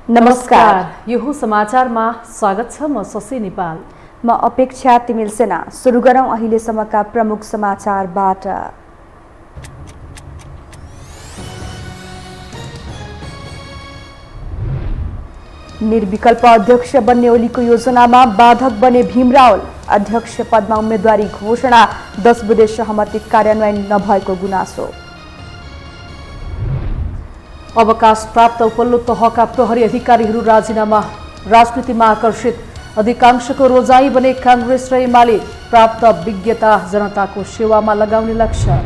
नमस्कार, यो हो समाचारमा स्वागत छ। म शशी नेपाल। म अपेक्षा तिमिल सेना। सुरु गरौं अहिलेसम्मका प्रमुख समाचारबाट। निर्विकल्प अध्यक्ष बन्ने ओलीको योजनामा बाधक बने भीम रावल। अध्यक्ष पदमा उम्मेदवारी घोषणा, 10 बुँदे सहमति कार्यान्वयन नभएको गुनासो। अवकाश प्राप्त उपल्लो तहका प्रहरी अधिकारीहरू राजीनामा, राजनीतिमा आकर्षित। अधिकांशको रोजाइ बने कांग्रेस र एमाले। प्राप्त विज्ञता जनताको सेवामा लगाउने लक्ष्य।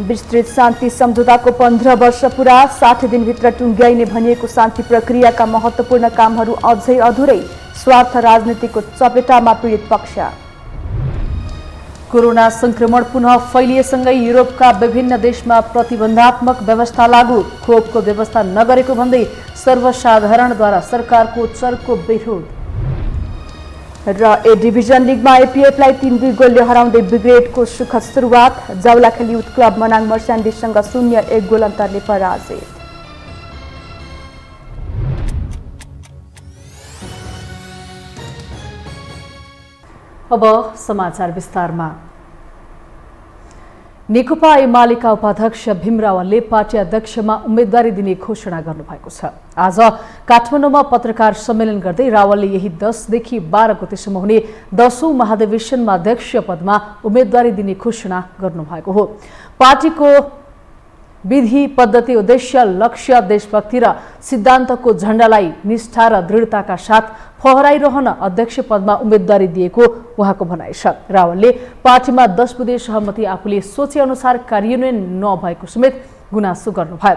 विस्तृत शान्ति सम्झौताको 15 वर्ष पुरा, 60 दिनभित्र टुङ्ग्याइने भनिएको शान्ति प्रक्रियाका महत्त्वपूर्ण कामहरू अझै अधुरै। स्वार्थ राजनीतिको चपेटामा पीडित पक्ष। कोरोना संक्रमण पुनः फैलिएसँगै युरोपका विभिन्न देशमा प्रतिबन्धात्मक व्यवस्था लागू। खोपको व्यवस्था नगरेको भन्दै सर्वसाधारणद्वारा सरकारको चर्को विरोध। र ए डिभिजन लिगमा एपीएफलाई 3-2 गोलले हराउँदै ब्रिगेडको सुखद सुरुवात। जाउलाखेल युथ क्लब मनाङ मर्स्यान्डिससँग 0-1 गोल अन्तरले पराजित। अब समाचार विस्तारमा। नेकपा एमालेका उपाध्यक्ष भीम रावलले पार्टी अध्यक्षमा उम्मेदवारी दिने घोषणा गर्नुभएको छ। आज काठमाडौँमा पत्रकार सम्मेलन गर्दै रावलले यही 10 देखि 12 गतेसम्म हुने 10औं महाधिवेशनमा अध्यक्ष पदमा उम्मेदवारी दिने घोषणा गर्नुभएको हो। पार्टीको विधि, पद्धति, उद्देश्य, लक्ष्य, देशभक्ति र सिद्धान्तको झण्डालाई निष्ठा र दृढताका साथ फहराइरहन अध्यक्ष पदमा उम्मेदवारी दिएको उहाँको भनाइ छ। रावलले पार्टीमा 10 बुँदे सहमति आफूले सोचे अनुसार कार्यान्वयन नभएको समेत गुनासो गर्नुभयो।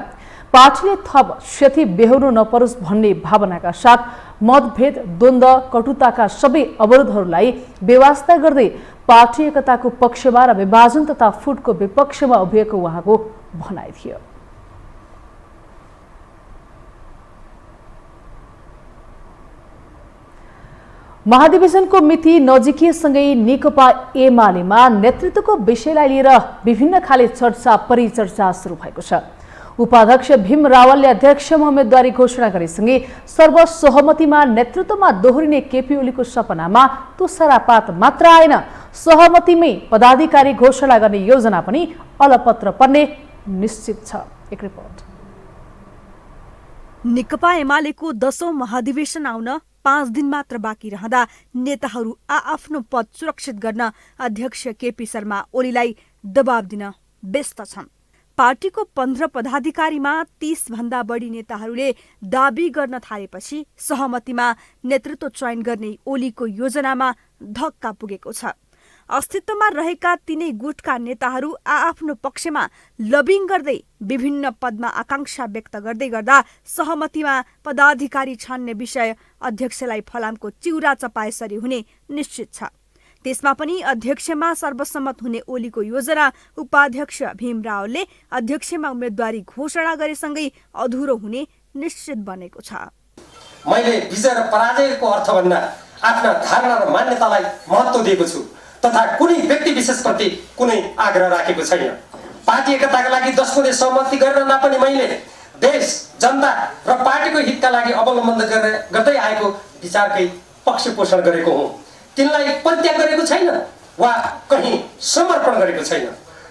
पार्टीले थप क्षति बेहोर्नु नपरोस् भन्ने भावनाका साथ मतभेद, द्वन्द्व, कटुताका सबै अवरोधहरूलाई बेवास्ता गर्दै पार्टी एकताको पक्षमा र विभाजन तथा फुटको विपक्षमा उभिएको उहाँको भनाइ थियो। महाधिवेशनको मिति नजिकिएसँगै नेकपा एमालेमा नेतृत्वको विषयलाई लिएर विभिन्न खाले चर्चा परिचर्चा सुरु भएको छ। उपाध्यक्ष भीम रावलले अध्यक्षमा उम्मेदवारी घोषणा गरेसँगै सर्वसहमतिमा नेतृत्वमा दोहोरिने केपी ओलीको सपनामा तुषारपात मात्र आएन, सहमतिमै पदाधिकारी घोषणा गर्ने योजना पनि अलपत्र पर्ने निश्चित छ। एक रिपोर्ट। नेकपा एमालेको 10औं महाधिवेशन आउन 5 दिन मात्र बाँकी रहँदा नेताहरू आफ्नो पद सुरक्षित गर्न अध्यक्ष केपी शर्मा ओलीलाई दबाब दिन व्यस्त छन्। पार्टीको 15 पदाधिकारीमा 30 भन्दा बढी नेताहरूले दाबी गर्न थालेपछि सहमतिमा नेतृत्व चयन गर्ने ओलीको योजनामा धक्का पुगेको छ। अस्तित्वमा रहेका तीनै गुटका नेताहरू आफ्नो पक्षमा लबिङ गर्दै विभिन्न पदमा आकांक्षा व्यक्त गर्दै गर्दा सहमतिमा पदाधिकारी छान्ने विषय अध्यक्षलाई फलामको चिउरा चपाएसरी हुने निश्चित छ। त्यसमा पनि अध्यक्षमा सर्वसम्मत हुने ओलीको योजना उपाध्यक्ष भीम रावलले अध्यक्षमा उम्मेदवारी घोषणा गरेसँगै अधुरो हुने निश्चित बनेको छ। मैले विजय र पराजयको अर्थभन्दा आफ्ना धारणा र मान्यतालाई महत्त्व दिएको छु तथा कुनै व्यक्ति विशेषप्रति कुनै आग्रह राखेको छैन। पार्टी एकताका लागि 10 बुँदे सहमति गरेर नपनि मैले देश, जनता र पार्टीको हितका लागि अवलम्बन गर्दै आएको विचारकै पक्ष पोषण गरेको हुँ। तिनलाई परित्याग गरेको छैन वा कहीँ समर्पण गरेको छैन।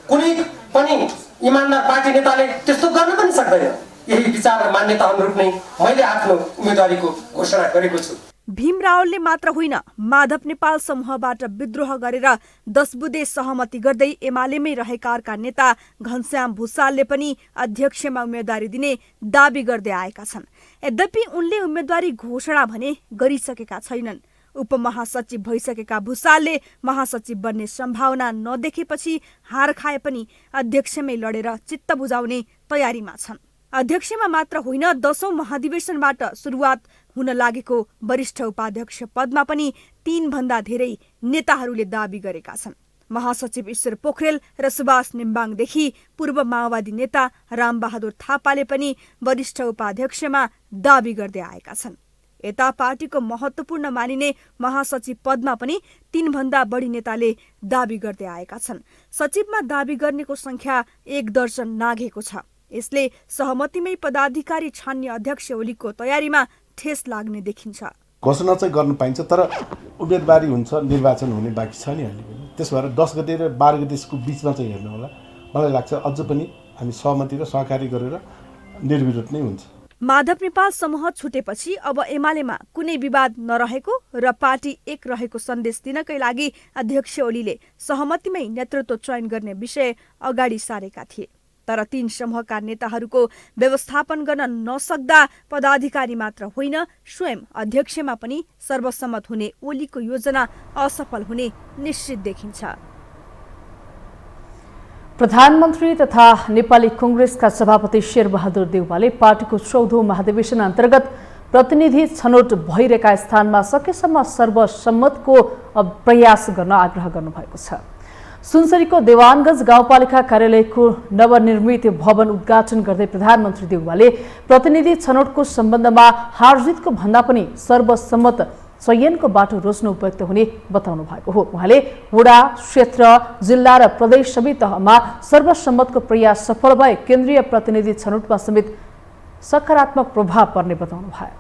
कुनै पनि इमानदार पार्टी नेताले त्यस्तो गर्न पनि सक्दैन। यही विचार र मान्यता अनुरूप नै मैले आफ्नो उम्मेदवारीको घोषणा गरेको छु। भीम रावलले मात्र होइन, माधव नेपाल समूहबाट विद्रोह गरेर 10 बुँदे सहमति गर्दै एमालेमै रहेका अर्का नेता घनश्याम भुसालले पनि अध्यक्षमा उम्मेदवारी दिने दाबी गर्दै आएका छन्। यद्यपि उनले उम्मेदवारी घोषणा भने गरिसकेका छैनन्। उपमहासचिव भइसकेका भुसालले महासचिव बन्ने सम्भावना नदेखेपछि हार खाए पनि अध्यक्षमै लडेर चित्त बुझाउने तयारीमा छन्। अध्यक्षमा मात्र होइन, 10औं महाधिवेशनबाट सुरुवात हुन लागेको वरिष्ठ उपाध्यक्ष पदमा पनि 3 भन्दा धेरै नेताहरूले दाबी गरेका छन्। महासचिव ईश्वर पोखरेल र सुभाष नेम्बाङदेखि पूर्व माओवादी नेता रामबहादुर थापाले पनि वरिष्ठ उपाध्यक्षमा दाबी गर्दै आएका छन्। यता पार्टीको महत्त्वपूर्ण मानिने महासचिव पदमा पनि 3 भन्दा बढी नेताले दाबी गर्दै आएका छन्। सचिवमा दाबी गर्नेको संख्या 1 दर्जन नाघेको छ। यसले सहमतिमै पदाधिकारी छान्ने अध्यक्ष ओलीको तयारीमा ठेस लाग्ने देखिन्छ। घोषणा चाहिँ गर्न पाइन्छ, तर उम्मेदवारी हुन्छ, निर्वाचन हुने बाँकी छ नि अहिले पनि। त्यसो भएर 10 गते र 12 गतेको बिचमा चाहिँ हेर्नु होला। मलाई लाग्छ अझ पनि हामी सहमति र सहकारी गरेर निर्विरोध नै हुन्छ। माधव नेपाल समूह छुटेपछि अब एमालेमा कुनै विवाद नरहेको र पार्टी एक रहेको सन्देश दिनकै लागि अध्यक्ष ओलीले सहमतिमै नेतृत्व चयन गर्ने विषय अगाडि सारेका थिए। तर 3 समूहका नेताहरूको व्यवस्थापन गर्न नसक्दा पदाधिकारी मात्र होइन, स्वयं अध्यक्षमा पनि सर्वसम्मत हुने ओलीको योजना असफल हुने निश्चित देखिन्छ। प्रधानमन्त्री तथा नेपाली कांग्रेसका सभापति शेरबहादुर देउवाले पार्टीको 14औं महाधिवेशन अन्तर्गत प्रतिनिधि छनौट भइरहेका स्थानमा सकेसम्म सर्वसम्मतको प्रयास गर्न आग्रह गर्नुभएको छ। सुनसरीको देवानगञ्ज गाउँपालिका कार्यालयको नवनिर्मित भवन उद्घाटन गर्दै प्रधानमन्त्री देउवाले प्रतिनिधि छनौटको सम्बन्धमा हारजितको भन्दा पनि सर्वसम्मत चयनको बाटो रोज्नु उपयुक्त हुने बताउनु भएको हो। उहाँले वडा, क्षेत्र, जिल्ला र प्रदेश सबै तहमा सर्वसम्मतको प्रयास सफल भए केन्द्रीय प्रतिनिधि छनौटमा समेत सकारात्मक प्रभाव पर्ने बताउनु भयो।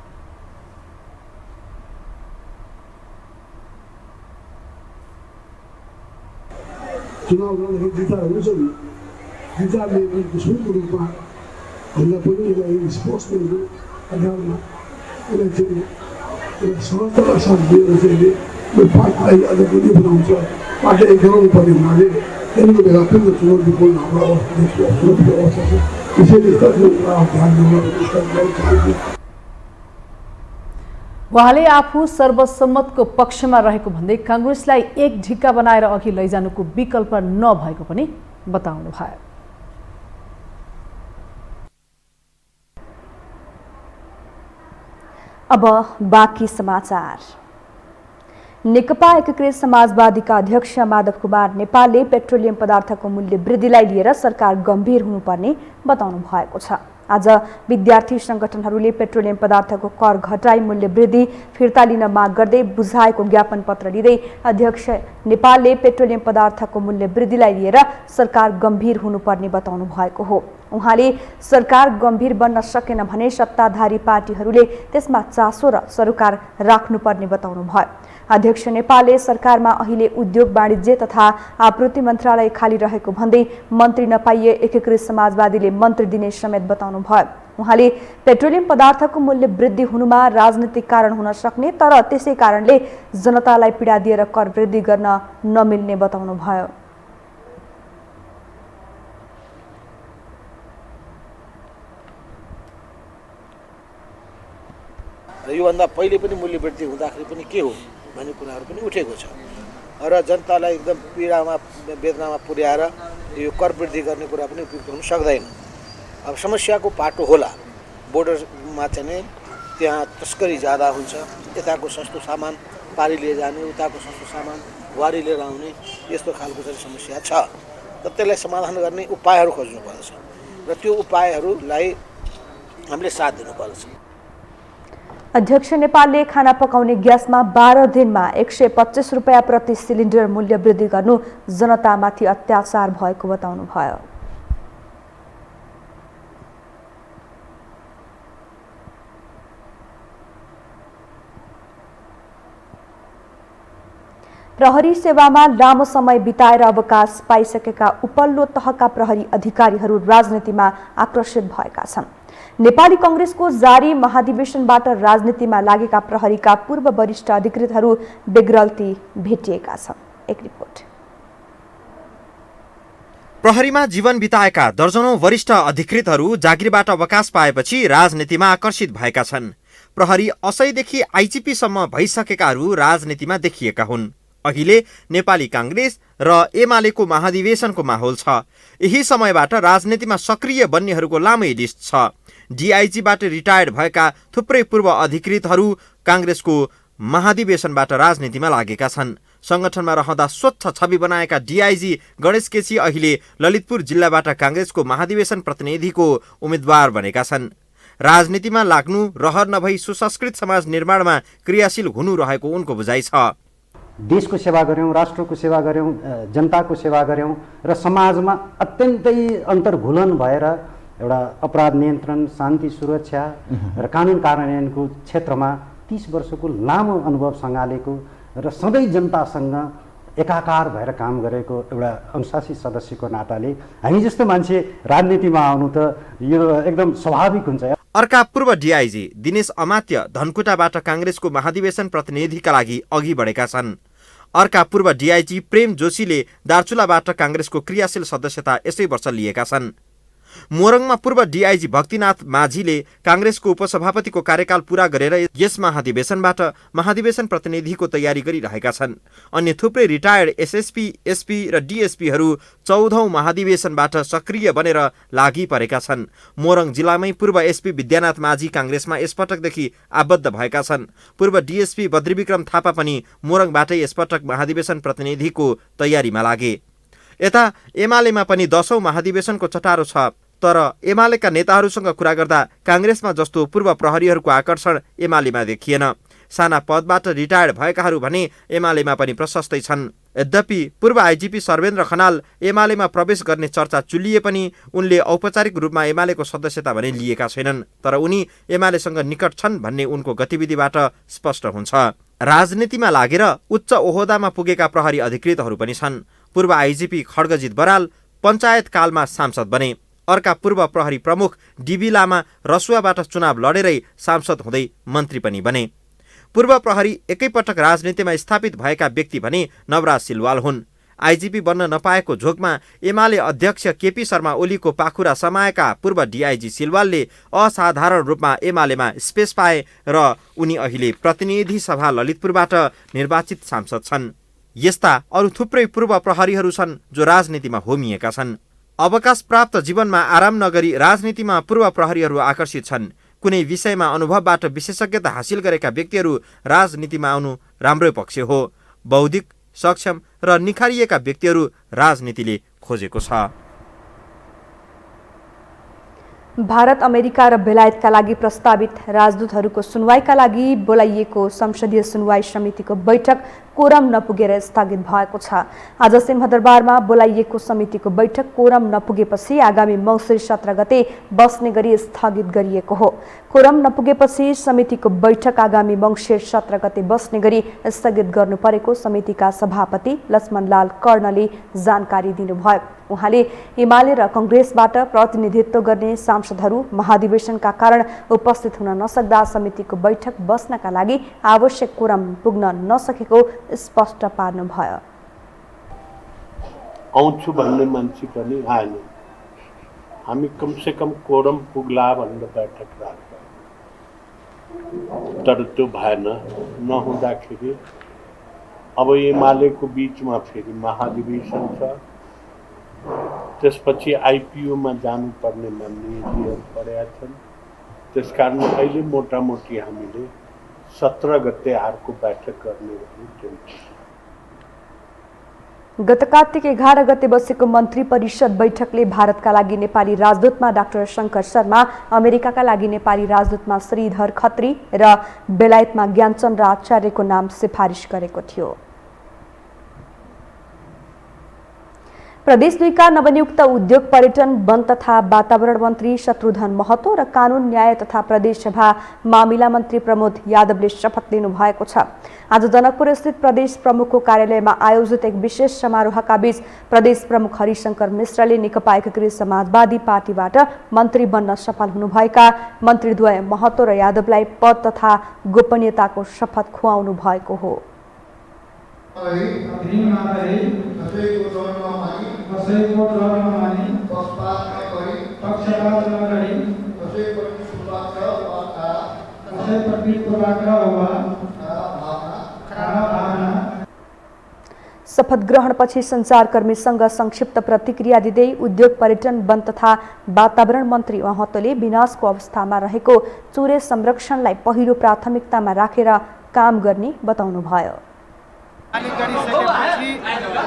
चुनाव लड्दाखेरि जिता हुन्छ नि, जिताले दुश्मनको रूपमा भन्दा पनि यसलाई स्पोर्ट्सम्यानको आधारमा यसलाई चाहिँ सहजताका साथ दिएर चाहिँ यो पार्टीलाई अझ पनि बनाउँछ। पार्टी एक गराउनु पर्ने हुनाले त्यहाँको बेला अत्यन्त चुनौतीपूर्ण हाम्रो अवस्था छ। त्यसैले ध्यान दिन। उहाँले आफू सर्वसम्मतको पक्षमा रहेको भन्दै कांग्रेसलाई एक ढिक्का बनाएर अघि लैजानुको विकल्प नभएको पनि बताउनु भयो। अब बाँकी समाचार। नेकपा एकीकृत समाजवादीका अध्यक्ष माधव कुमार नेपालले पेट्रोलियम पदार्थको मूल्य वृद्धिलाई लिएर सरकार गम्भीर हुनुपर्ने बताउनु भएको छ। आज विद्यार्थी संगठनहरूले पेट्रोलियम पदार्थको कर घटाई मूल्य वृद्धि फिर्ता लिन माग गर्दै बुझाएको ज्ञापन पत्र दिँदै अध्यक्ष नेपालले पेट्रोलियम पदार्थको मूल्य वृद्धिलाई लिएर सरकार गम्भीर हुनुपर्ने बताउनु भएको हो। उहाँले सरकार गम्भीर बन्न सकेन भने सत्ताधारी पार्टीहरूले त्यसमा चासो र सरोकार राख्नुपर्ने बताउनु भयो। अध्यक्ष नेपालले सरकारमा अहिले उद्योग वाणिज्य तथा आपूर्ति मन्त्रालय खाली रहेको भन्दै मन्त्री नपाइए एकीकृत समाजवादीले मन्त्री दिने समेत बताउनु भयो। उहाँले पेट्रोलियम पदार्थको मूल्य वृद्धि हुनुमा राजनीतिक कारण हुन सक्ने, तर त्यसै कारणले जनतालाई पीडा दिएर कर वृद्धि गर्न नमिल्ने बताउनु भयो। योभन्दा पहिले पनि मूल्य वृद्धि हुँदाखेरि पनि के हो भन्ने कुराहरू पनि उठेको छ र जनतालाई एकदम पीडामा वेदनामा पुर्याएर यो कर वृद्धि गर्ने कुरा पनि उपयुक्त हुन सक्दैन। अब समस्याको पाटो होला, बोर्डरमा चाहिँ त्यहाँ तस्करी ज्यादा हुन्छ, यताको सस्तो सामान पारी लिएर जाने, उताको सस्तो सामान वारी लिएर आउने, यस्तो खालको चाहिँ समस्या छ। र त्यसलाई समाधान गर्ने उपायहरू खोज्नुपर्छ र त्यो उपायहरूलाई हामीले साथ दिनुपर्छ। अध्यक्ष नेपालले खाना पकाउने ग्यासमा 12 दिनमा 125 रुपैयाँ प्रति सिलिन्डर मूल्य वृद्धि गर्नु जनतामाथि अत्याचार भएको बताउनु भयो। प्रहरी सेवामा लामो समय बिताएर अवकाश पाइसकेका उपल्लो तहका प्रहरी अधिकारीहरू राजनीतिमा आकर्षित भएका छन्। नेपाली कांग्रेसको जारी महाधिवेशनबाट राजनीतिमा लागेका प्रहरीका पूर्व वरिष्ठ अधिकृतहरू बेग्रल्ती भेटिएका छन्। एक रिपोर्ट। प्रहरीमा जीवन बिताएका दर्जनौं वरिष्ठ अधिकृतहरू जागिरबाट अवकाश पाएपछि राजनीतिमा आकर्षित भएका छन्। प्रहरी असैदेखि आइजिपीसम्म भइसकेकाहरू राजनीतिमा देखिएका हुन्। अहिले नेपाली कांग्रेस र एमालेको महाधिवेशनको माहौल छ। यही समयबाट राजनीतिमा सक्रिय बन्नेहरूको लामै लिस्ट छ। डीआईजीबाट रिटायर्ड भएका थुप्रै पूर्व अधिकृतहरू कांग्रेसको महाधिवेशनबाट राजनीतिमा लागेका छन्। संगठनमा रहँदा स्वच्छ छवि बनाएका डीआईजी गणेश केसी अहिले ललितपुर जिल्लाबाट कांग्रेसको महाधिवेशन प्रतिनिधिको उम्मेद्वार बनेका छन्। राजनीतिमा लाग्नु रहर नभई सुसंस्कृत समाज निर्माणमा क्रियाशील हुनु रहेको उनको बुझाइ छ। देशको सेवा गर्यौं, राष्ट्रको सेवा गर्यौं, जनताको सेवा गर्यौं र समाजमा अत्यन्तै अन्तर्घुलन भएर एउटा अपराध नियन्त्रण, शान्ति सुरक्षा र कानुन कार्यान्वयनको क्षेत्रमा 30 वर्षको लामो अनुभव सँगालेको र सधैँ जनतासँग एकाकार भएर काम गरेको एउटा अनुशासित सदस्यको नाताले हामी जस्तो मान्छे राजनीतिमा आउनु त यो एकदम स्वाभाविक हुन्छ। अर्का पूर्व डिआइजी दिनेश अमात्य धनकुटाबाट काङ्ग्रेसको महाधिवेशन प्रतिनिधिका लागि अघि बढेका छन्। अर्का पूर्व डिआइजी प्रेम जोशीले दार्चुलाबाट काङ्ग्रेसको क्रियाशील सदस्यता यसै वर्ष लिएका छन्। मोरङमा पूर्व डिआइजी भक्तिनाथ माझीले काङ्ग्रेसको उपसभापतिको कार्यकाल पूरा गरेर यस महाधिवेशनबाट महाधिवेशन प्रतिनिधिको तयारी गरिरहेका छन्। अन्य थुप्रै रिटायर्ड एसएसपी, एसपी र डिएसपीहरू 14औं महाधिवेशनबाट सक्रिय बनेर लागि परेका छन्। मोरङ जिल्लामै पूर्व एसपी विद्यानाथ माझी काङ्ग्रेसमा यसपटकदेखि आबद्ध भएका छन्। पूर्व डिएसपी बद्रीविक्रम थापा पनि मोरङबाटै यसपटक महाधिवेशन प्रतिनिधिको तयारीमा लागे। यता एमालेमा पनि 10औं महाधिवेशनको चटारो छ, तर एमालेका नेताहरूसँग कुरा गर्दा काङ्ग्रेसमा जस्तो पूर्व प्रहरीहरूको आकर्षण एमालेमा देखिएन। साना पदबाट रिटायर्ड भएकाहरू भने एमालेमा पनि प्रशस्तै छन्। यद्यपि पूर्व आइजिपी सर्वेन्द्र खनाल एमालेमा प्रवेश गर्ने चर्चा चुलिए पनि उनले औपचारिक रूपमा एमालेको सदस्यता भने लिएका छैनन्, तर उनी एमालेसँग निकट छन् भन्ने उनको गतिविधिबाट स्पष्ट हुन्छ। राजनीतिमा लागेर उच्च ओहदामा पुगेका प्रहरी अधिकृतहरू पनि छन्। पूर्व आइजिपी खड्गजित बराल पञ्चायत कालमा सांसद बने। अर्का पूर्व प्रहरी प्रमुख डिबी लामा रसुवाबाट चुनाव लडेरै सांसद हुँदै मन्त्री पनि बने। पूर्व प्रहरी एकैपटक राजनीतिमा स्थापित भएका व्यक्ति भने नवराज सिलवाल हुन्। आइजिपी बन्न नपाएको झोकमा एमाले अध्यक्ष केपी शर्मा ओलीको पाखुरा समाएका पूर्व डिआइजी सिलवालले असाधारण रूपमा एमालेमा स्पेस पाए र उनी अहिले प्रतिनिधि सभा ललितपुरबाट निर्वाचित सांसद छन्। यस्ता अरू थुप्रै पूर्व प्रहरीहरू छन् जो राजनीतिमा होमिएका छन्। अवकाश प्राप्त जीवनमा आराम नगरी राजनीतिमा पूर्व प्रहरीहरू आकर्षित छन्। कुनै विषयमा अनुभवबाट विशेषज्ञता हासिल गरेका व्यक्तिहरू राजनीतिमा आउनु राम्रै पक्ष हो। बौद्धिक, सक्षम र निखारिएका व्यक्तिहरू राजनीतिले खोजेको छ। भारत, अमेरिका र बेलायतका लागि प्रस्तावित राजदूतहरूको सुनवाईका लागि बोलाइएको संसदीय सुनवाई समितिको बैठक कोरम नपुगेर स्थगित भएको छ। आज सिंहदरबारमा बोलाइएको समितिको बैठक कोरम नपुगेपछि आगामी मङ्सिर 17 गते बस्ने गरी स्थगित गरिएको हो। कोरम नपुगेपछि समितिको बैठक आगामी मङ्सिर 17 गते बस्ने गरी स्थगित गर्नु परेको समितिका सभापति लक्ष्मणलाल कर्णले जानकारी दिनुभयो। उहाँले एमाले र कङ्ग्रेसबाट प्रतिनिधित्व गर्ने सांसदहरू महाधिवेशनका कारण उपस्थित हुन नसक्दा समितिको बैठक बस्नका लागि आवश्यक कोरम पुग्न नसकेको स्पष्ट पार्नुभयो। आउँछु भन्ने मान्छे पनि आएन। हामी कमसेकम कोरम पुग्ला भनेर बैठक राख्यौँ, तर त्यो भएन। नहुँदाखेरि अब एमालेको बिचमा फेरि महाधिवेशन छ, त्यसपछि आइपिओमा जानुपर्ने निर्णयहरू परेका छन्। त्यसकारण अहिले मोटामोटी हामीले 17 गते अर्को बैठक गर्ने भनी। गत कार्तिक 11 गते बसेको मन्त्री परिषद बैठकले भारतका लागि नेपाली राजदूतमा डाक्टर शङ्कर शर्मा, अमेरिकाका लागि नेपाली राजदूतमा श्रीधर खत्री र बेलायतमा ज्ञानचन्द्र आचार्यको नाम सिफारिस गरेको थियो। प्रदेश 2 का नवनियुक्त उद्योग, पर्यटन, वन तथा वातावरण मन्त्री शत्रुघ्न महतो र कानुन, न्याय तथा प्रदेशसभा मामिला मन्त्री प्रमोद यादवले शपथ लिनु भएको छ। आज जनकपुर स्थित प्रदेश प्रमुखको कार्यालयमा आयोजित एक विशेष समारोहका बीच प्रदेश प्रमुख हरिशंकर मिश्रले नेकपा एकीकृत समाजवादी पार्टीबाट मन्त्री बन्न सफल हुनुभएका मन्त्रीद्वय महतो र यादवलाई पद तथा गोपनीयताको शपथ खुवाउनु भएको हो। शपथ ग्रहणपछि सञ्चारकर्मीसँग संक्षिप्त प्रतिक्रिया दिँदै उद्योग, पर्यटन, वन तथा वातावरण मन्त्री महतोले विनाशको अवस्थामा रहेको चुरे संरक्षणलाई पहिलो प्राथमिकतामा राखेर काम गर्ने बताउनुभयो। गरिसकेपछि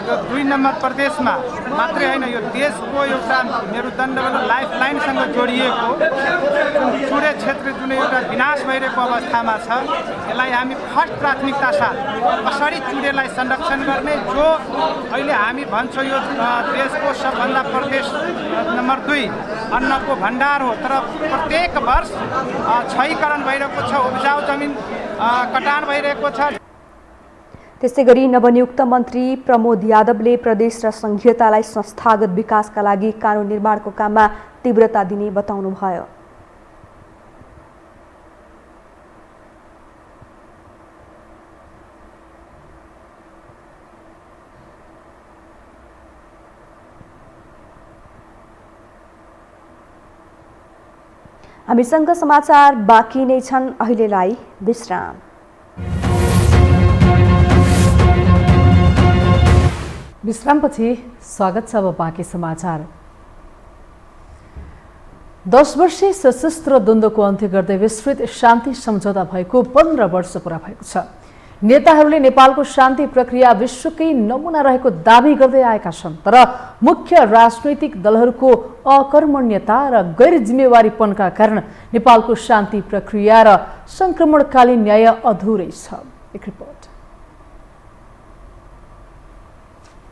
यो 2 नम्बर प्रदेशमा मात्रै होइन, यो देशको एउटा मेरुदण्ड लाइफलाइनसँग जोडिएको चुरे क्षेत्र जुन एउटा विनाश भइरहेको अवस्थामा छ, यसलाई हामी फर्स्ट प्राथमिकता साथ कसरी चुरेलाई संरक्षण गर्ने, जो अहिले हामी भन्छौँ यो देशको सबभन्दा प्रदेश नम्बर 2 अन्नको भण्डार हो, तर प्रत्येक वर्ष क्षयीकरण भइरहेको छ, उब्जाउ जमिन कटान भइरहेको छ। त्यसै गरी नवनियुक्त मन्त्री प्रमोद यादवले प्रदेश र संघीयतालाई संस्थागत विकासका लागि कानुन निर्माणको काममा तीव्रता दिने बताउनुभयो। हामीसँग समाचार बाँकी नै छन्, अहिलेलाई विश्राम। विश्रामपछि स्वागत छ अब बाँकी समाचार। 10 वर्षीय सशस्त्र द्वन्द्वको अन्त्य गर्दै विस्तृत शान्ति सम्झौता भएको 15 वर्ष पूरा भएको छ। नेताहरूले नेपालको शान्ति प्रक्रिया विश्वकै नमुना रहेको दाबी गर्दै आएका छन्, तर मुख्य राजनैतिक दलहरूको अकर्मण्यता र गैर जिम्मेवारीपनका कारण नेपालको शान्ति प्रक्रिया र संक्रमणकालीन न्याय अधुरै छ। एक रिपोर्ट।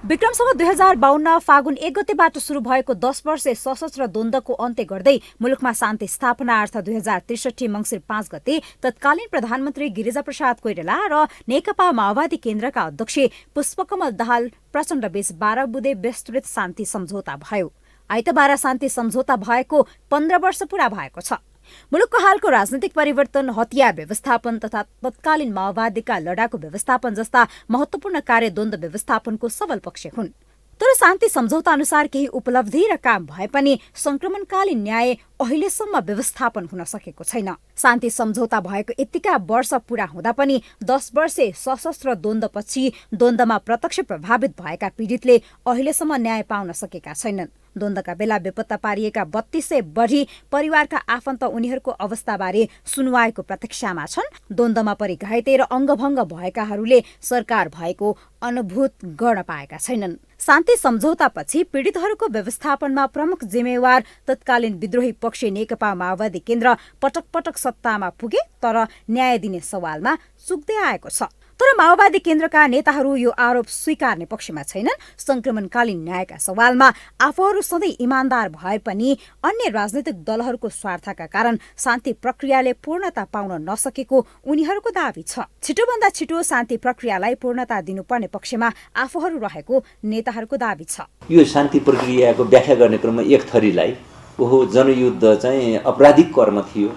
विक्रम सम्वत 2052 फागुन 1 गतेबाट सुरु भएको 10 वर्षे सशस्त्र द्वन्द्वको अन्त्य गर्दै मुलुकमा शान्ति स्थापना अर्थ 2063 मङ्सिर 5 गते तत्कालीन प्रधानमन्त्री गिरिजाप्रसाद कोइराला र नेकपा माओवादी केन्द्रका अध्यक्ष पुष्पकमल दाहाल प्रचण्ड बीच 12 बुँदे विस्तृत शान्ति सम्झौता भयो। आइतबार शान्ति सम्झौता भएको 15 वर्ष पूरा भएको छ। मुलुकको हालको राजनीतिक परिवर्तन, हतियार व्यवस्थापन तथा तत्कालीन माओवादीका लडाकु व्यवस्थापन जस्ता महत्वपूर्ण कार्य द्वन्द्व व्यवस्थापनको सबल पक्ष हुन्। तर शान्ति सम्झौता अनुसार केही उपलब्धि र काम भए पनि संक्रमणकालीन न्याय अहिलेसम्म व्यवस्थापन हुन सकेको छैन। शान्ति सम्झौता भएको यतिका वर्ष पूरा हुँदा पनि 10 वर्षे सशस्त्र द्वन्द्वपछि द्वन्द्वमा प्रत्यक्ष प्रभावित भएका पीडितले अहिलेसम्म न्याय पाउन सकेका छैनन्। द्वन्द्वका बेला बेपत्ता पारिएका 3200 बढी परिवारका आफन्त उनीहरूको अवस्थाबारे सुनवाईको प्रतीक्षामा छन्। द्वन्द्वमा परि घाइते र अङ्गभङ्ग भएकाहरूले सरकार भएको अनुभूत गर्न पाएका छैनन्। शान्ति सम्झौतापछि पीडितहरूको व्यवस्थापनमा प्रमुख जिम्मेवार तत्कालीन विद्रोही पक्ष नेकपा माओवादी केन्द्र पटक पटक सत्तामा पुगे, तर न्याय दिने सवालमा चुक्दै आएको छ। तर माओवादी केन्द्रका नेताहरू यो आरोप स्वीकार्ने पक्षमा छैनन्। संक्रमणकालीन न्यायका सवालमा आफूहरू सधैँ इमान्दार भए पनि अन्य राजनैतिक दलहरूको स्वार्थका कारण शान्ति प्रक्रियाले पूर्णता पाउन नसकेको उनीहरूको दावी छ। छिटोभन्दा छिटो शान्ति प्रक्रियालाई पूर्णता दिनुपर्ने पक्षमा आफूहरू रहेको नेताहरूको दावी छ। यो शान्ति प्रक्रियाको व्याख्या गर्ने क्रममा एक थरीलाई ओहो जनयुद्ध चाहिँ अपराधिक कर्म थियो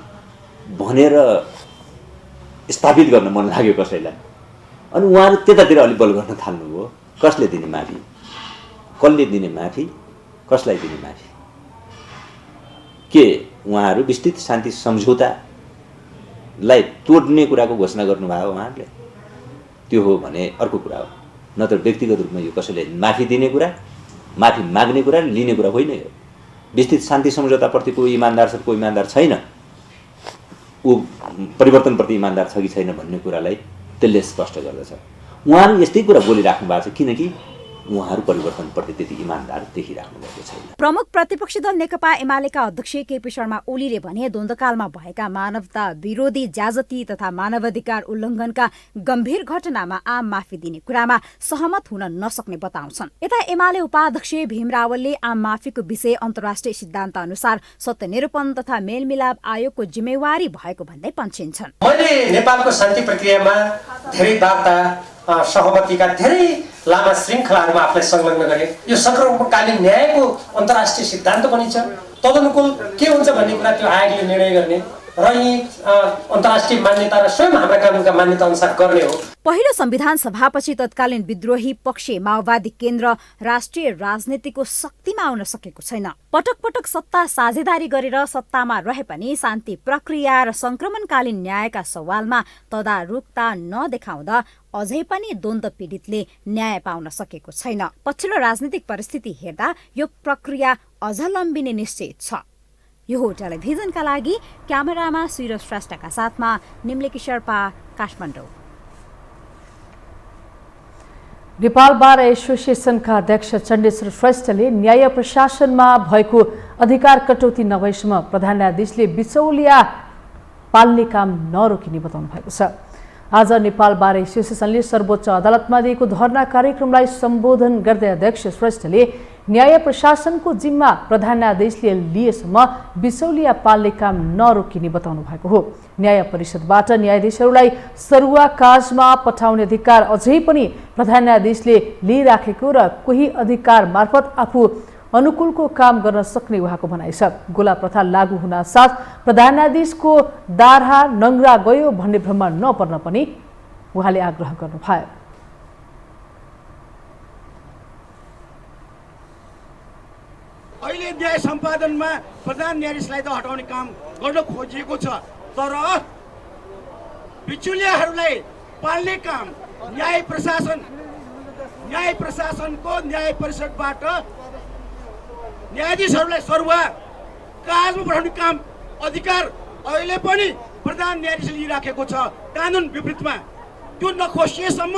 भनेर स्थापित गर्न मन लाग्यो कसैलाई, अनि उहाँहरू त्यतातिर अलि बल गर्न थाल्नुभयो। कसले दिने माफी, कसले दिने माफी, कसलाई दिने माफी? के उहाँहरू विस्तृत शान्ति सम्झौतालाई तोड्ने कुराको घोषणा गर्नुभयो उहाँहरूले? त्यो हो भने अर्को कुरा हो, नत्र व्यक्तिगत रूपमा यो कसैले माफी दिने कुरा, माफी माग्ने कुरा, लिने कुरा होइन। यो विस्तृत शान्ति सम्झौताप्रति कोही इमान्दार छ, कोही इमान्दार छैन, ऊ परिवर्तनप्रति इमान्दार छ कि छैन भन्ने कुरालाई त्यसले स्पष्ट गर्दछ। उहाँहरू यस्तै कुरा बोलिराख्नु भएको छ किनकि उहाँहरू परिवर्तनप्रति त्यति इमान्दार देखिराख्नु भएको छैन। प्रमुख प्रतिपक्षी दल नेकपा एमालेका अध्यक्ष केपी शर्मा ओलीले भने द्वन्द्वकालमा भएका मानवता विरोधी ज्याजती तथा मानवाधिकार उल्लङ्घनका गम्भीर घटनामा आम माफी दिने कुरामा सहमत हुन नसक्ने बताउँछन्। यता एमाले उपाध्यक्ष भीम रावलले आम माफीको विषय अन्तर्राष्ट्रिय सिद्धान्त अनुसार सत्यनिरूपण तथा मेलमिलाप आयोगको जिम्मेवारी भएको भन्दै पन्छिन्छन्। मैले नेपालको शान्ति प्रक्रियामा धेरै वार्ता सहमतिका धेरै लामा श्रृङ्खलाहरूमा आफूलाई संलग्न गरे। यो संक्रमणकालीन न्यायको अन्तर्राष्ट्रिय सिद्धान्त पनि छ। तदनुकूल के हुन्छ भन्ने कुरा त्यो आयोगले निर्णय गर्ने र यी अन्तर्राष्ट्रिय मान्यता र स्वयं हाम्रा कानुनका मान्यता अनुसार गर्ने हो। पहिलो संविधान सभापछि तत्कालीन विद्रोही पक्ष माओवादी केन्द्र राष्ट्रिय राजनीतिको शक्तिमा आउन सकेको छैन। पटक पटक सत्ता साझेदारी गरेर सत्तामा रहे पनि शान्ति प्रक्रिया र संक्रमणकालीन न्यायका सवालमा तदारुकता नदेखाउँदा अझै पनि द्वन्द्व पीडितले न्याय पाउन सकेको छैन। पछिल्लो राजनीतिक परिस्थिति हेर्दा यो प्रक्रिया अझ लम्बिने निश्चित छ। यो हो टेलिभिजनका लागि क्यामेरामा सुरज श्रेष्ठका साथमा निम्लेकी शेर्पा, काठमाडौँ। नेपाल बार एसोसिएसनका अध्यक्ष चण्डेश्वर श्रेष्ठले न्याय प्रशासनमा भएको अधिकार कटौती नभएसम्म प्रधान न्यायाधीशले बिचौलिया पाल्ने काम नरोकिने बताउनु भएको छ। आज नेपाल बार एसोसिएसनले सर्वोच्च अदालतमा दिएको धरना कार्यक्रमलाई सम्बोधन गर्दै अध्यक्ष श्रेष्ठले न्याय प्रशासनको जिम्मा प्रधान न्यायाधीशले लिएसम्म बिचौलिया पाल्ने काम नरोकिने बताउनु भएको हो। न्याय परिषदबाट न्यायाधीशहरूलाई सरुवा काजमा पठाउने अधिकार अझै पनि प्रधान न्यायाधीशले लिइराखेको र कोही अधिकार मार्फत आफू अनुकूलको काम गर्न सक्ने उहाँको भनाइ छ। गोला प्रथा लागू हुन साथ प्रधान न्यायाधीशको दार्हा नङ्ग्रा गयो भन्ने भ्रम नपर्न पनि उहाँले आग्रह गर्नुभयो। अहिले न्याय सम्पादनमा प्रधान न्यायाधीशलाई त हटाउने काम गर्न खोजिएको छ, तर बिचुलियाहरूलाई पाल्ने काम न्याय प्रशासनको न्याय परिषदबाट न्यायाधीशहरूलाई सरुवा काजमा पठाउने काम अधिकार अहिले पनि प्रधान न्यायाधीशले लिइराखेको छ। कानुन विपरीतमा त्यो नखोसिएसम्म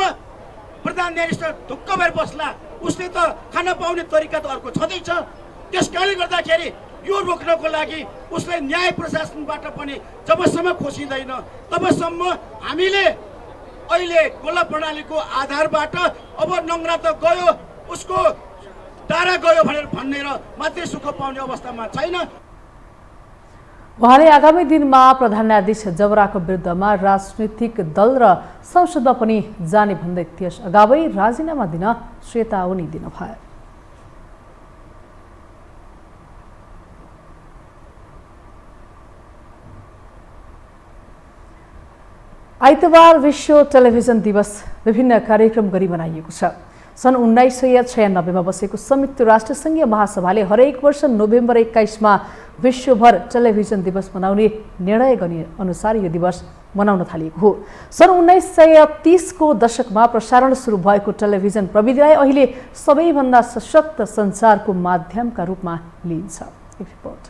प्रधान न्यायाधीश त ढुक्क भएर बस्ला, उसले त खान पाउने तरिका त अर्को छँदैछ। त्यस कारणले गर्दाखेरि यो रोक्नको लागि उसलाई न्याय प्रशासनबाट पनि जबसम्म खोसिँदैन तबसम्म हामीले अहिले गोला प्रणालीको आधारबाट अब नङ्ग्रा त गयो, उसको दारा गयो भनेर मात्रै सुख पाउने अवस्थामा छैन। उहाँले आगामी दिनमा प्रधान न्यायाधीश जबराको विरुद्धमा राजनीतिक दल र संसदमा पनि जाने भन्दै त्यस अगावै राजीनामा दिन चेतावनी दिनुभयो। आइतबार विश्व टेलिभिजन दिवस विभिन्न कार्यक्रम गरी मनाइएको छ। सन् 1996 बसेको संयुक्त राष्ट्रसङ्घीय महासभाले हरेक वर्ष नोभेम्बर 21 विश्वभर टेलिभिजन दिवस मनाउने निर्णय गर्ने अनुसार यो दिवस मनाउन थालिएको हो। सन् 1930 को दशकमा प्रसारण सुरु भएको टेलिभिजन प्रविधिलाई अहिले सबैभन्दा सशक्त सञ्चारको माध्यमका रूपमा लिइन्छ। एक रिपोर्ट।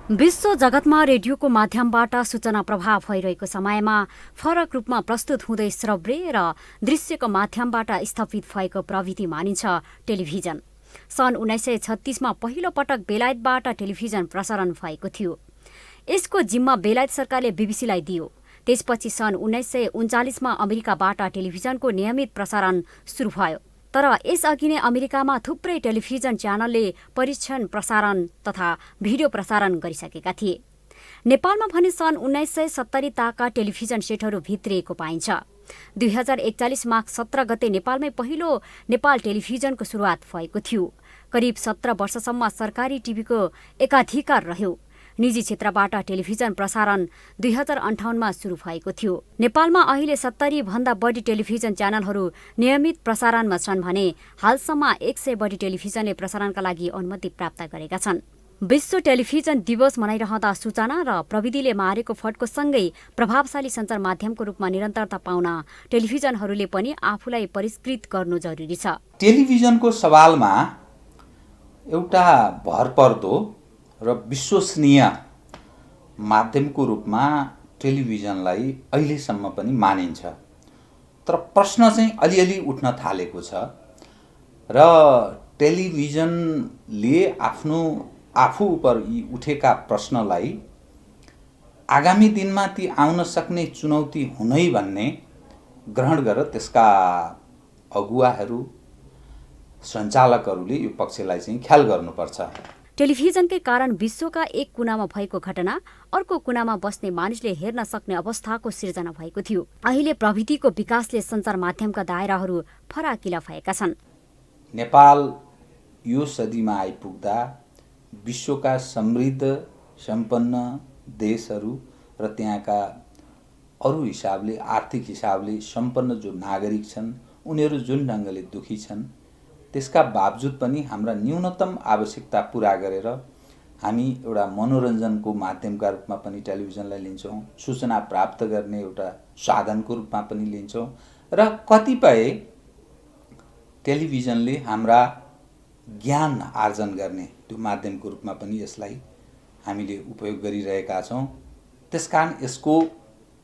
विश्व जगतमा रेडियोको माध्यमबाट सूचना प्रवाह भइरहेको समयमा फरक रूपमा प्रस्तुत हुँदै श्रव्य र दृश्यको माध्यमबाट स्थापित भएको प्रविधि मानिन्छ टेलिभिजन। सन् 1936 पहिलो पटक बेलायतबाट टेलिभिजन प्रसारण भएको थियो। यसको जिम्मा बेलायत सरकारले बीबीसीलाई दियो। त्यसपछि सन् 1939 अमेरिकाबाट टेलिभिजनको नियमित प्रसारण सुरु भयो। तर यसअघि नै अमेरिकामा थुप्रै टेलिभिजन च्यानलले परीक्षण प्रसारण तथा भिडियो प्रसारण गरिसकेका थिए। नेपालमा भने सन् 1970 ताका टेलिभिजन सेटहरू भित्रिएको पाइन्छ। 2041 माघ 17 गते नेपालमै पहिलो नेपाल टेलिभिजनको सुरुवात भएको थियो। करिब 17 वर्षसम्म सरकारी टिभीको एकाधिकार रह्यो। निजी क्षेत्रबाट टेलिभिजन प्रसारण 2058 सुरु भएको थियो। नेपालमा अहिले 70 भन्दा बढी टेलिभिजन च्यानलहरू नियमित प्रसारणमा छन् भने हालसम्म 100 बढी टेलिभिजनले प्रसारणका लागि अनुमति प्राप्त गरेका छन्। विश्व टेलिभिजन दिवस मनाइरहँदा सूचना र प्रविधिले मारेको फड्को सँगै प्रभावशाली सञ्चार माध्यमको रूपमा निरन्तरता पाउन टेलिभिजनहरूले पनि आफूलाई परिष्कृत गर्नु जरुरी छ। टेलिभिजनको सवालमा एउटा भरपर्दो र विश्वसनीय माध्यमको रूपमा टेलिभिजनलाई अहिलेसम्म पनि मानिन्छ। तर प्रश्न चाहिँ अलिअलि उठ्न थालेको छ र टेलिभिजनले आफू उपर यी उठेका प्रश्नलाई आगामी दिनमा ती आउन सक्ने चुनौती हुनै भन्ने ग्रहण गरेर त्यसका अगुवाहरू सञ्चालकहरूले यो पक्षलाई चाहिँ ख्याल गर्नुपर्छ। टेलिभिजनकै कारण विश्वका एक कुनामा भएको घटना अर्को कुनामा बस्ने मानिसले हेर्न सक्ने अवस्थाको सिर्जना भएको थियो। अहिले प्रविधिको विकासले सञ्चार माध्यमका दायराहरू फराकिला भएका छन्। नेपाल यो सदीमा आइपुग्दा विश्वका समृद्ध सम्पन्न देशहरू र त्यहाँका अरू हिसाबले आर्थिक हिसाबले सम्पन्न जो नागरिक छन् उनीहरू जुन ढङ्गले दुखी छन् त्यसका बावजुद पनि हाम्रा न्यूनतम आवश्यकता पूरा गरेर हामी एउटा मनोरञ्जनको माध्यमका रूपमा पनि टेलिभिजनलाई लिन्छौँ, सूचना प्राप्त गर्ने एउटा साधनको रूपमा पनि लिन्छौँ र कतिपय टेलिभिजनले हाम्रा ज्ञान आर्जन गर्ने त्यो माध्यमको रूपमा पनि यसलाई हामीले उपयोग गरिरहेका छौँ। त्यसकारण यसको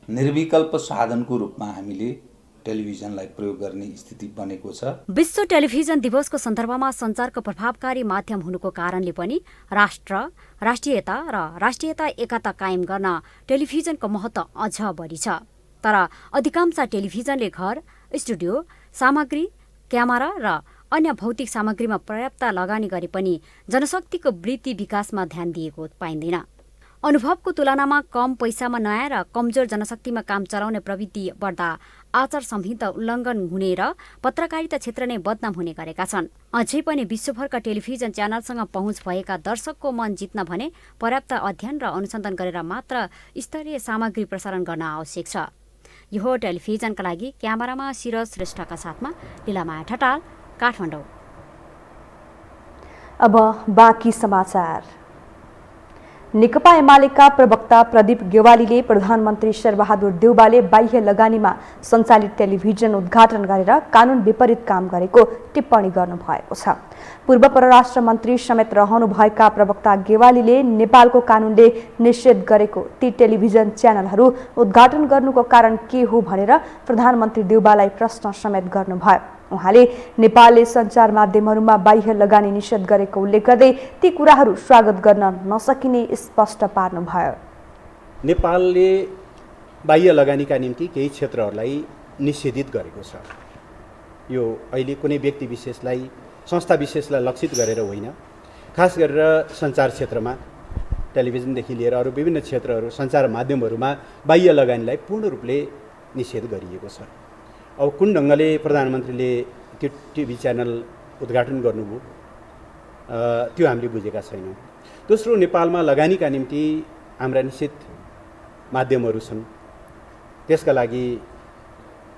निर्विकल्प साधनको रूपमा हामीले टेलिभिजनलाई प्रयोग गर्ने स्थिति बनेको छ। विश्व टेलिभिजन दिवसको सन्दर्भमा सञ्चारको प्रभावकारी माध्यम हुनुको कारणले पनि राष्ट्र, राष्ट्रियता र राष्ट्रियता एकता कायम गर्न टेलिभिजनको महत्त्व अझ बढी छ। तर अधिकांश टेलिभिजनले घर, स्टुडियो, सामग्री, क्यामेरा र अन्य भौतिक सामग्रीमा पर्याप्त लगानी गरे पनि जनशक्तिको वृद्धि विकासमा ध्यान दिएको पाइँदैन। अनुभवको तुलनामा कम पैसामा नयाँ र कमजोर जनशक्तिमा काम चलाउने प्रवृत्ति बढ्दा आचार संहिता उल्लङ्घन हुने र पत्रकारिता क्षेत्र नै बदनाम हुने गरेका छन्। अझै पनि विश्वभरका टेलिभिजन च्यानलसँग पहुँच भएका दर्शकको मन जित्न भने पर्याप्त अध्ययन र अनुसन्धान गरेर मात्र स्तरीय सामग्री प्रसारण गर्न आवश्यक छ। यो टेलिभिजनका लागि क्यामेरामा सिरज श्रेष्ठका साथमा लीलामाया ठटाल, काठमाडौँ। अब बाँकी समाचार। नेकपा एमालेका प्रवक्ता प्रदीप गेवालीले प्रधानमन्त्री शेरबहादुर देउवाले बाह्य लगानीमा सञ्चालित टेलिभिजन उद्घाटन गरेर कानुन विपरीत काम गरेको टिप्पणी गर्नुभएको छ। पूर्व परराष्ट्र मन्त्री समेत रहनुभएका प्रवक्ता गेवालीले नेपालको कानुनले निषेध गरेको ती टेलिभिजन च्यानलहरू उद्घाटन गर्नुको कारण के हो भनेर प्रधानमन्त्री देउवालाई प्रश्न समेत गर्नुभयो। उहाँले नेपालले सञ्चार माध्यमहरूमा बाह्य लगानी निषेध गरेको उल्लेख गर्दै ती कुराहरू स्वागत गर्न नसकिने स्पष्ट पार्नुभयो। नेपालले बाह्य लगानीका निम्ति केही क्षेत्रहरूलाई निषेधित गरेको छ। यो अहिले कुनै व्यक्ति विशेषलाई, संस्था विशेषलाई लक्षित गरेर होइन, खास गरेर सञ्चार क्षेत्रमा टेलिभिजनदेखि लिएर अरू विभिन्न क्षेत्रहरू, सञ्चार माध्यमहरूमा बाह्य लगानीलाई पूर्ण रूपले निषेध गरिएको छ। अब कुन ढङ्गले प्रधानमन्त्रीले त्यो टिभी च्यानल उद्घाटन गर्नुभयो त्यो हामीले बुझेका छैनौँ। दोस्रो, नेपालमा लगानीका निम्ति हाम्रा निश्चित माध्यमहरू छन्। त्यसका लागि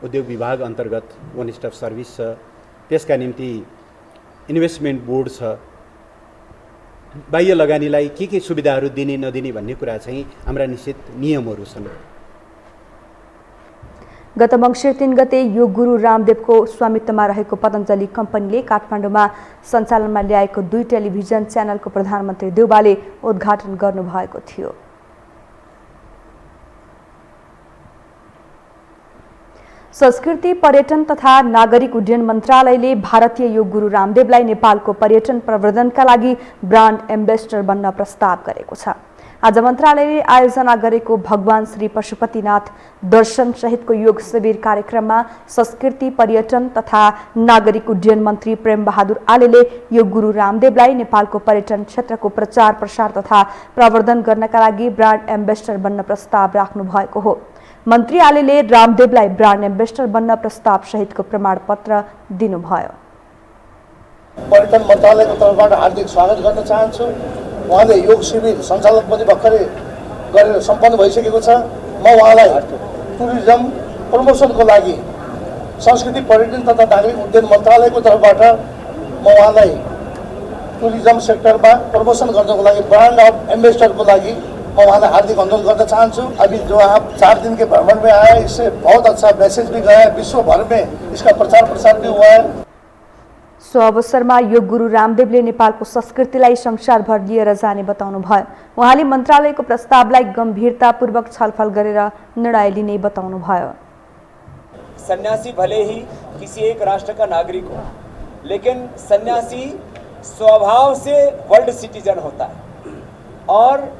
उद्योग विभाग अन्तर्गत वन स्टप सर्भिस छ, त्यसका निम्ति इन्भेस्टमेन्ट बोर्ड छ। बाह्य लगानीलाई के सुविधाहरू दिने नदिने भन्ने कुरा चाहिँ हाम्रा निश्चित नियमहरू छन्। गत मङ्सिर 3 गते योग गुरु रामदेवको स्वामित्वमा रहेको पतञ्जलि कम्पनीले काठमाडौँमा सञ्चालनमा ल्याएको 2 टेलिभिजन च्यानलको प्रधानमन्त्री देउवाले उद्घाटन गर्नुभएको थियो। संस्कृति, पर्यटन तथा नागरिक उड्डयन मन्त्रालयले भारतीय योग गुरु रामदेवलाई नेपालको पर्यटन प्रवर्धनका लागि ब्रान्ड एम्बेसडर बन्न प्रस्ताव गरेको छ। आज मन्त्रालयले आयोजना गरेको भगवान श्री पशुपतिनाथ दर्शन सहितको योग शिविर कार्यक्रममा संस्कृति, पर्यटन तथा नागरिक उड्डयन मन्त्री प्रेम बहादुर आलेले योग गुरु रामदेवलाई नेपालको पर्यटन क्षेत्रको प्रचार प्रसार तथा प्रवर्धन गर्नका लागि ब्रान्ड एम्बेसडर बन्न प्रस्ताव राख्नु भएको हो। मन्त्री आलेले रामदेवलाई ब्रान्ड एम्बेसडर बन्न प्रस्ताव सहितको प्रमाणपत्र दिनुभयो। पर्यटन मन्त्रालयको तर्फबाट हार्दिक स्वागत गर्न चाहन्छु। उहाँले योग शिविर सञ्चालन पनि भर्खरै गरेर सम्पन्न भइसकेको छ। म उहाँलाई टुरिज्म प्रमोसनको लागि संस्कृति, पर्यटन तथा नागरिक उड्डयन मन्त्रालयको तर्फबाट म उहाँलाई टुरिज्म सेक्टरमा प्रमोसन गर्नको लागि ब्रान्ड अफ एम्बेसडरको लागि मैं वहाँ हार्दिक अनुरोध करना चाहूँ। अभी जो आप 4 दिन के भ्रमण में आए, इससे बहुत अच्छा मैसेज भी गया है, विश्व भर में इसका प्रचार प्रसार भी हुआ है। सो अवसरमा योग गुरु रामदेवले नेपालको संस्कृतिलाई संसारभर लिएर जाने बताउनु भयो। उहाँले मन्त्रालयको प्रस्तावलाई गम्भीरतापूर्वक छलफल गरेर निर्णय लिने बताउनु भयो। सन्यासी भले ही किसी एक राष्ट्र का नागरिक हो, लेकिन सन्यासी स्वभाव से वर्ल्ड सिटीजन होता है और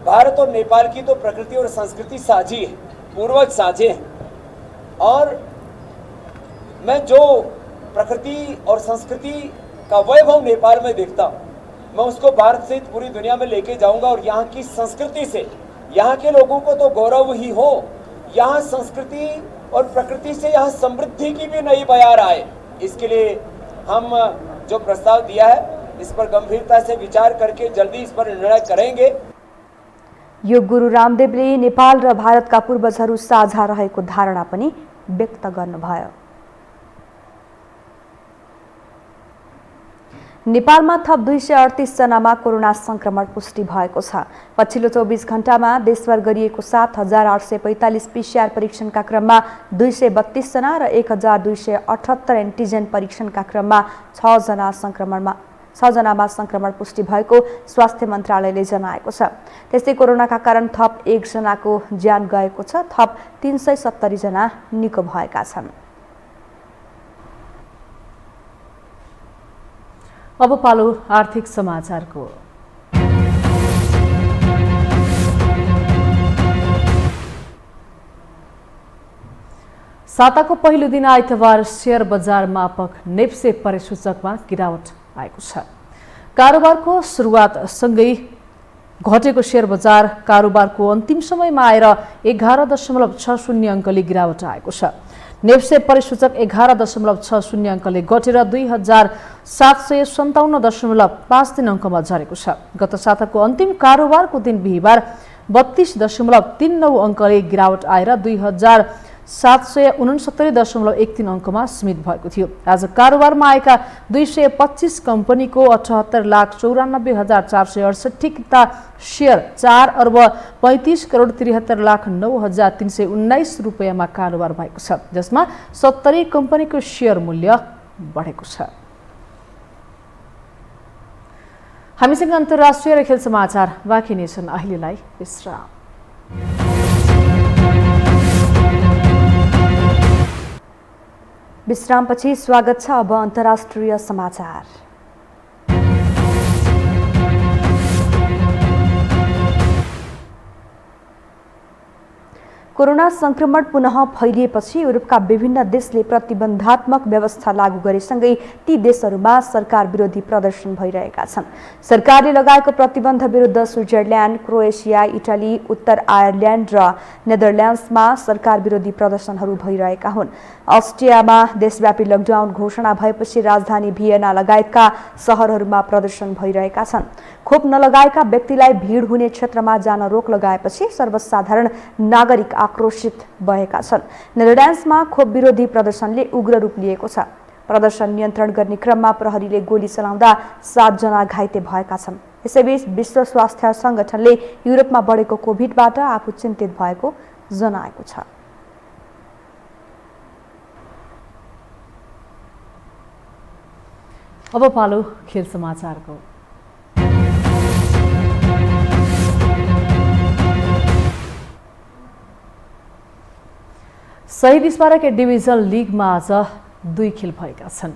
भारत और नेपाल की तो प्रकृति और संस्कृति साझी है, पूर्वज साझे हैं और मैं जो प्रकृति और संस्कृति का वैभव नेपाल में देखता हूँ, मैं उसको भारत सहित पूरी दुनिया में लेके जाऊंगा और यहाँ की संस्कृति से यहाँ के लोगों को तो गौरव ही हो, यहाँ संस्कृति और प्रकृति से यहाँ समृद्धि की भी नई बयार आए। इसके लिए हम जो प्रस्ताव दिया है इस पर गंभीरता से विचार करके जल्दी इस पर निर्णय करेंगे। योग गुरु रामदेवले नेपाल र भारतका पूर्वजहरू साझा रहेको धारणा पनि व्यक्त गर्नुभयो। नेपालमा थप 238 जनामा कोरोना संक्रमण पुष्टि भएको छ। पछिल्लो 24 घण्टामा देशभर गरिएको 7845 पीसीआर परीक्षणका क्रममा 232 जना र 1278 एन्टिजेन परीक्षणका क्रममा 6 जनामा संक्रमण पुष्टि भएको स्वास्थ्य मन्त्रालयले जनाएको छ। त्यस्तै कोरोनाका कारण थप 1 जनाको ज्यान गएको छ। थप 370 जना निको भएका छन्। अब पालो आर्थिक समाचारको। साताको पहिलो दिन आइतबार शेयर बजार मापक नेप्से परिसूचकमा गिरावट आएको छ। कारोबारको सुरुवातसँगै घटेको शेयर बजार कारोबारको अन्तिम समयमा आएर 11.60 अङ्कले गिरावट आएको छ। नेप्से परिसूचक 11.60 अङ्कले घटेर 2757.53 अङ्कमा झरेको छ। गत साताको अन्तिम कारोबारको दिन बिहिबार 32.39 अङ्कले गिरावट आएर 2769.13 अङ्कमा सीमित भएको थियो। आज कारोबारमा आएका 225 कम्पनीको 78,94,468 शेयर 4,35,73,09,319 रुपियाँमा कारोबार भएको छ, जसमा 70 कम्पनीको शेयर मूल्य बढेको छ। हामीसँग अन्तर्राष्ट्रिय र खेल समाचार बाँकी नै छन्। अहिलेलाई विश्राम। विश्रामपछि स्वागत छ। अब अन्तर्राष्ट्रिय समाचार। कोरोना संक्रमण पुनः फैलिएपछि युरोपका विभिन्न देशले प्रतिबन्धात्मक व्यवस्था लागू गरेसँगै ती देशहरूमा सरकार विरोधी प्रदर्शन भइरहेका छन्। सरकारले लगाएको प्रतिबन्ध विरुद्ध स्विजरल्यान्ड, क्रोएसिया, इटाली, उत्तर आयरल्यान्ड र नेदरल्यान्ड्समा सरकार विरोधी प्रदर्शनहरू भइरहेका हुन्। अस्ट्रियामा देशव्यापी लकडाउन घोषणा भएपछि राजधानी भियना लगायतका शहरहरूमा प्रदर्शन भइरहेका छन्। खोप नलगाएका व्यक्तिलाई भिड हुने क्षेत्रमा जान रोक लगाएपछि सर्वसाधारण नागरिक आक्रोशित भएका छन्। नेदरल्यान्ड्समा खोप विरोधी प्रदर्शनले उग्र रूप लिएको छ। प्रदर्शन नियन्त्रण गर्ने क्रममा प्रहरीले गोली चलाउँदा 7 जना घाइते भएका छन्। यसैबीच विश्व स्वास्थ्य संगठनले युरोपमा बढेको कोभिडबाट आफू चिन्तित भएको जनाएको छ। अब पालो खेल समाचारको। शहीद स्मारक डिभिजन लिगमा आज 2 खेल भएका छन्,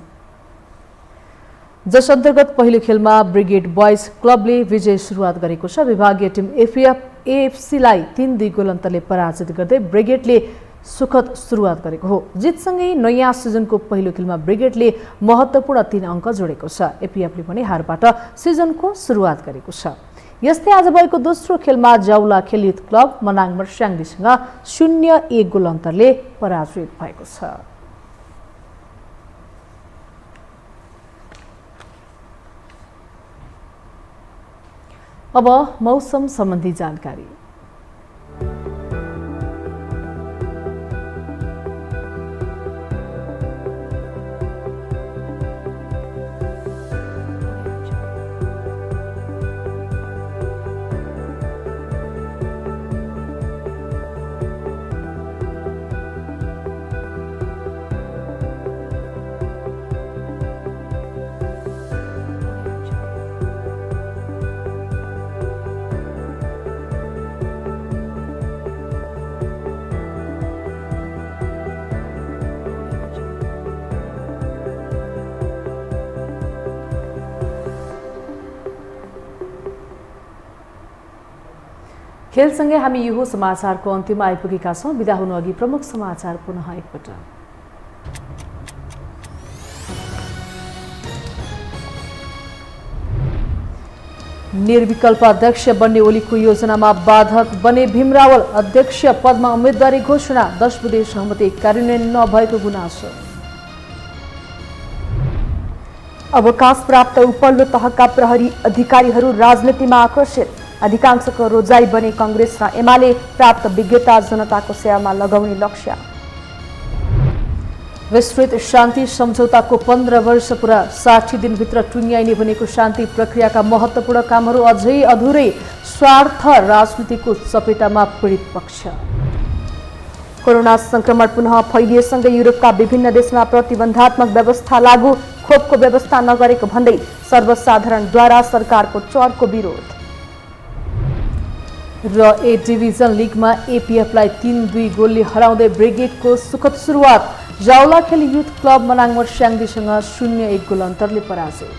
जस अन्तर्गत पहिलो खेलमा ब्रिगेड बॉयज क्लबले विजय सुरुवात गरेको छ। विभागीय टिम एएफसीलाई 3-2 गोल अन्तरले पराजित गर्दै ब्रिगेडले सुखद सुरुवात गरेको हो। जितसँगै नयाँ सिजनको पहिलो खेलमा ब्रिगेडले महत्त्वपूर्ण 3 अङ्क जोडेको छ। एपीएफले पनि हारबाट सिजनको सुरुवात गरेको छ। यस्तै आज भएको दोस्रो खेलमा जाउला खेल युथ क्लब मनाङ मर्स्याङदीसँग 0-1 गोल अन्तरले पराजित भएको छ। अब मौसम सम्बन्धी जानकारी। खेलसँगै हामी यो समाचारको अन्त्यमा आइपुगेका छौं। बिदा हुनु अघि प्रमुख समाचार पुनः एकपटक। निर्विकल्प अध्यक्ष बन्ने ओलीको योजनामा बाधक बने भीम रावल। अध्यक्ष पदमा उम्मेदवारी घोषणा, 10 बुँदे सहमति कार्यान्वयन नभएको गुनासो। अवकाश प्राप्त उपल्लो तहका प्रहरी अधिकारीहरू राजनीतिमा आकर्षित। अधिकांशको रोजाइ बने कांग्रेस र एमाले। प्राप्त विज्ञता जनताको सेवामा लगाउने लक्ष्य। विस्तृत शान्ति सम्झौताको 15 वर्ष पुरा, 60 दिनभित्र टुङ्ग्याइने भनेको शान्ति प्रक्रियाका महत्त्वपूर्ण कामहरू अझै अधुरै। स्वार्थ राजनीतिको चपेटामा पीडित पक्ष। कोरोना संक्रमण पुनः फैलिएसँगै युरोपका विभिन्न देशमा प्रतिबन्धात्मक व्यवस्था लागू। खोपको व्यवस्था नगरेको भन्दै सर्वसाधारणद्वारा सरकारको चर्को विरोध। र ए डिभिजन लिगमा एपीएफलाई 3-2 गोलले हराउँदै ब्रिगेडको सुखद सुरुवात। जाउला खेल युथ क्लब मनाङ मर्स्याङदीसँग 0-1 गोल अन्तरले पराजित।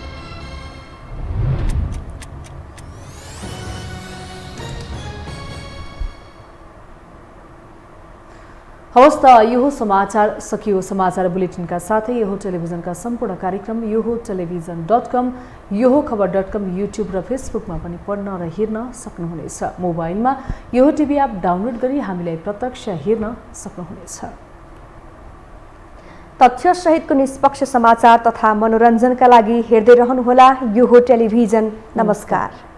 हवस् त यो समाचार सकियो। समाचार बुलेटिनका साथै यो टेलिभिजनका सम्पूर्ण कार्यक्रम यो टेलिभिजन.com, यो खबर.com, युट्युब र फेसबुकमा पनि पढ्न र हेर्न सक्नुहुनेछ। मोबाइलमा यो टिभी एप डाउनलोड गरी हामीलाई प्रत्यक्ष हेर्न सक्नुहुनेछ। तथ्य सहितको निष्पक्ष समाचार तथा मनोरञ्जनका लागि हेर्दै रहनुहोला यो टेलिभिजन। नमस्कार।